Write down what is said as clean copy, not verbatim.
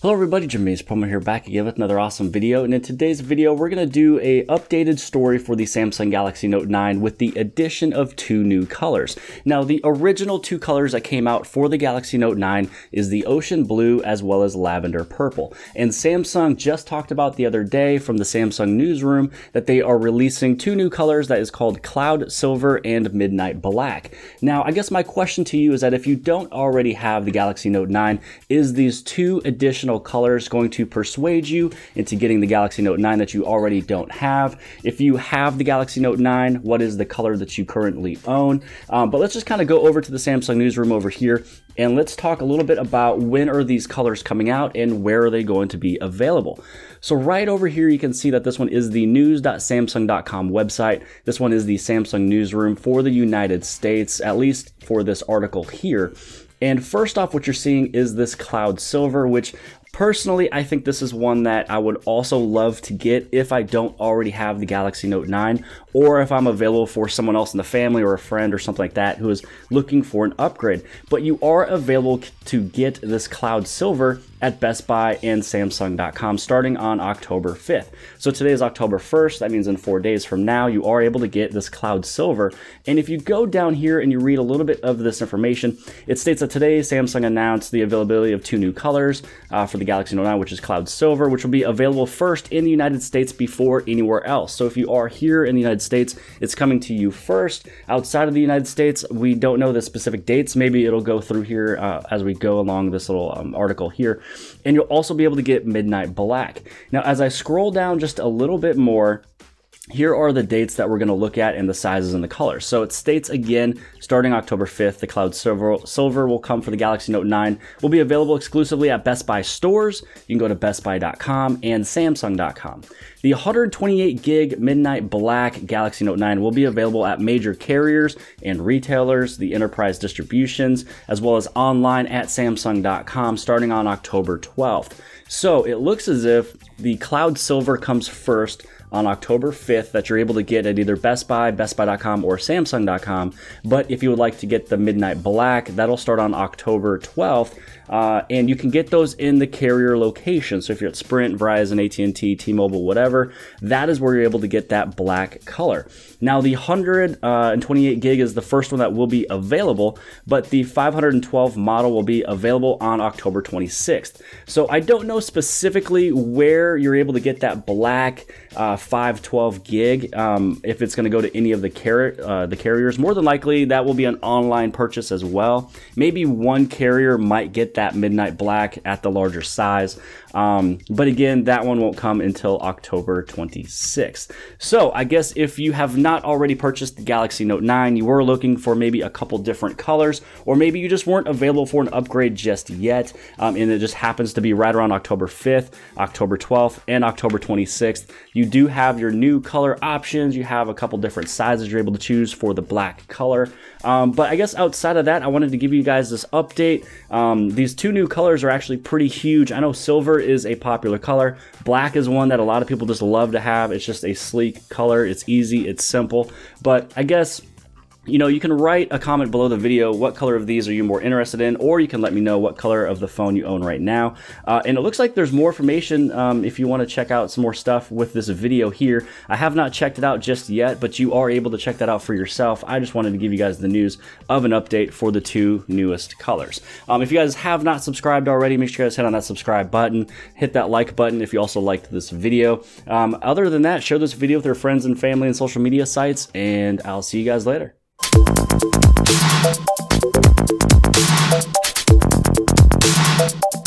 Hello everybody, jimmyispromo here, back again with another awesome video. And in today's video, we're going to do a updated story for the Samsung Galaxy Note 9 with the addition of two new colors. Now, the original two colors that came out for the Galaxy Note 9 is the ocean blue as well as lavender purple. And Samsung just talked about the other day from the Samsung newsroom that they are releasing two new colors that is called Cloud Silver and Midnight Black. Now, I guess my question to you is that if you don't already have the Galaxy Note 9, is these two additional colors going to persuade you into getting the Galaxy Note 9 that you already don't have? If you have the Galaxy Note 9, what is the color that you currently own? But let's just kind of go over to the Samsung newsroom over here and let's talk a little bit about when are these colors coming out and where are they going to be available. So right over here, you can see that this one is the news.samsung.com website. This one is the Samsung newsroom for the United States, at least for this article here. And first off, what you're seeing is this Cloud Silver, which personally, I think this is one that I would also love to get if I don't already have the Galaxy Note 9, or if I'm available for someone else in the family or a friend or something like that who is looking for an upgrade. But you are available to get this Cloud Silver at Best Buy and Samsung.com starting on October 5th. So today is October 1st. That means in 4 days from now, you are able to get this Cloud Silver. And if you go down here and you read a little bit of this information, it states that today Samsung announced the availability of two new colors for the Galaxy Note 9, which is Cloud Silver, which will be available first in the United States before anywhere else. So if you are here in the United States, it's coming to you first. Outside of the United States, we don't know the specific dates. Maybe it'll go through here as we go along this little article here. And you'll also be able to get Midnight Black. Now, as I scroll down just a little bit more, here are the dates that we're going to look at and the sizes and the colors. So it states again, starting October 5th, the Cloud Silver will come for the Galaxy Note 9. Will be available exclusively at Best Buy stores. You can go to bestbuy.com and Samsung.com. The 128 gig Midnight Black Galaxy Note 9 will be available at major carriers and retailers, the enterprise distributions, as well as online at Samsung.com starting on October 12th. So it looks as if the Cloud Silver comes first on October 5th that you're able to get at either Best Buy, bestbuy.com, or Samsung.com. But if you would like to get the Midnight Black, that'll start on October 12th. And you can get those in the carrier location. So if you're at Sprint, Verizon, AT&T, T-Mobile, whatever, that is where you're able to get that black color. Now, the 128 gig is the first one that will be available, but the 512 model will be available on October 26th. So I don't know specifically where you're able to get that black 512 gig, if it's going to go to any of the carriers. More than likely, that will be an online purchase as well. Maybe one carrier might get that Midnight Black at the larger size. But again, that one won't come until October 26th. So I guess if you have not already purchased the Galaxy Note 9, you were looking for maybe a couple different colors, or maybe you just weren't available for an upgrade just yet, and it just happens to be right around October 5th, October 12th, and October 26th. You do have your new color options. You have a couple different sizes you're able to choose for the black color. But I guess outside of that, I wanted to give you guys this update. These two new colors are actually pretty huge. I know silver is a popular color. Black is one that a lot of people just love to have. It's just a sleek color. It's easy. It's simple. But I guess, you know, you can write a comment below the video. What color of these are you more interested in? Or you can let me know what color of the phone you own right now. And it looks like there's more information if you want to check out some more stuff with this video here. I have not checked it out just yet, but you are able to check that out for yourself. I just wanted to give you guys the news of an update for the two newest colors. If you guys have not subscribed already, make sure you guys hit on that subscribe button. Hit that like button if you also liked this video. Other than that, share this video with your friends and family and social media sites, and I'll see you guys later. Thank you.